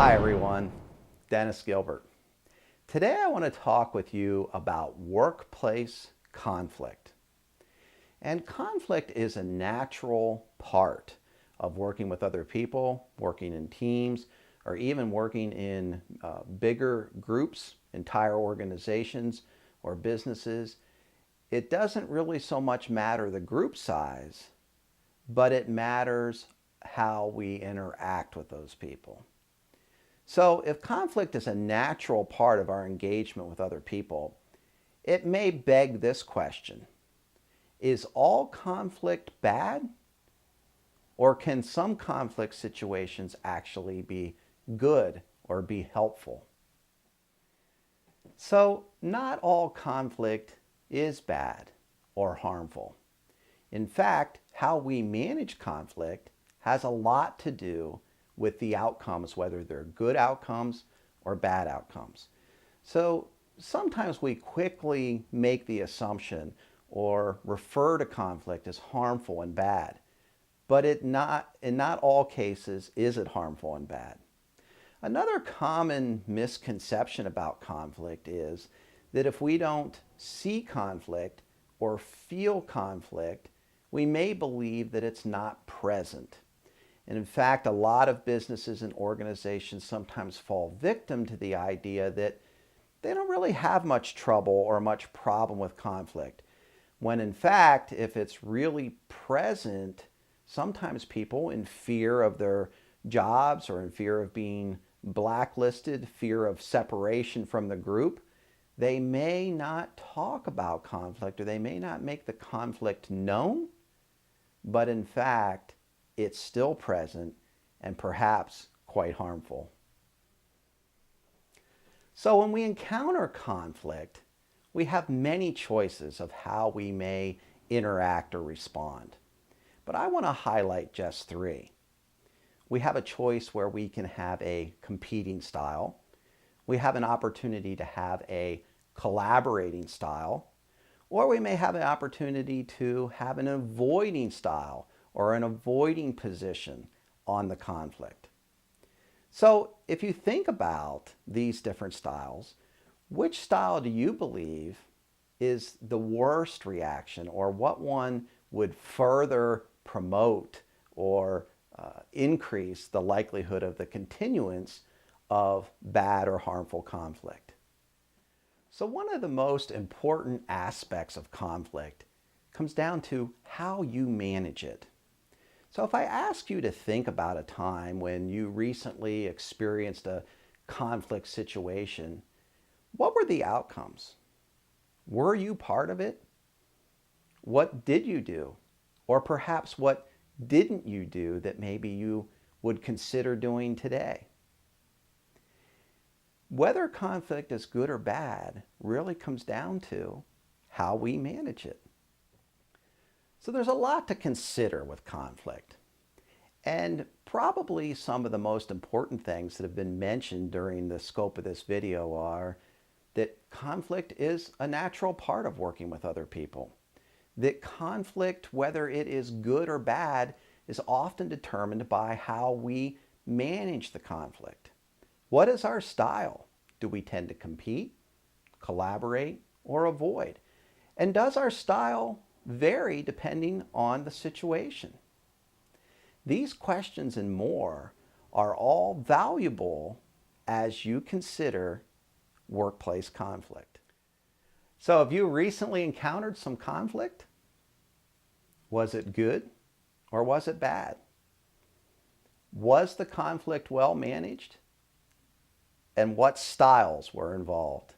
Hi everyone, Dennis Gilbert. Today I want to talk with you about workplace conflict. And conflict is a natural part of working with other people, working in teams, or even working in bigger groups, entire organizations, or businesses. It doesn't really so much matter the group size, but it matters how we interact with those people. So if conflict is a natural part of our engagement with other people, it may beg this question: is all conflict bad? Or can some conflict situations actually be good or be helpful? So not all conflict is bad or harmful. In fact, how we manage conflict has a lot to do with the outcomes, whether they're good outcomes or bad outcomes. So sometimes we quickly make the assumption or refer to conflict as harmful and bad, but in not all cases is it harmful and bad. Another common misconception about conflict is that if we don't see conflict or feel conflict, we may believe that it's not present. And in fact, a lot of businesses and organizations sometimes fall victim to the idea that they don't really have much trouble or much problem with conflict. When in fact, if it's really present, sometimes people in fear of their jobs or in fear of being blacklisted, fear of separation from the group, they may not talk about conflict or they may not make the conflict known, but in fact, it's still present and perhaps quite harmful. So when we encounter conflict, we have many choices of how we may interact or respond. But I want to highlight just three. We have a choice where we can have a competing style. We have an opportunity to have a collaborating style. Or we may have an opportunity to have an avoiding style or an avoiding position on the conflict. So if you think about these different styles, which style do you believe is the worst reaction, or what one would further promote or increase the likelihood of the continuance of bad or harmful conflict? So one of the most important aspects of conflict comes down to how you manage it. So if I ask you to think about a time when you recently experienced a conflict situation, what were the outcomes? Were you part of it? What did you do? Or perhaps what didn't you do that maybe you would consider doing today? Whether conflict is good or bad really comes down to how we manage it. So there's a lot to consider with conflict. And probably some of the most important things that have been mentioned during the scope of this video are that conflict is a natural part of working with other people. That conflict, whether it is good or bad, is often determined by how we manage the conflict. What is our style? Do we tend to compete, collaborate, or avoid? And does our style vary depending on the situation? These questions and more are all valuable as you consider workplace conflict. So have you recently encountered some conflict? Was it good or was it bad? Was the conflict well managed? And what styles were involved?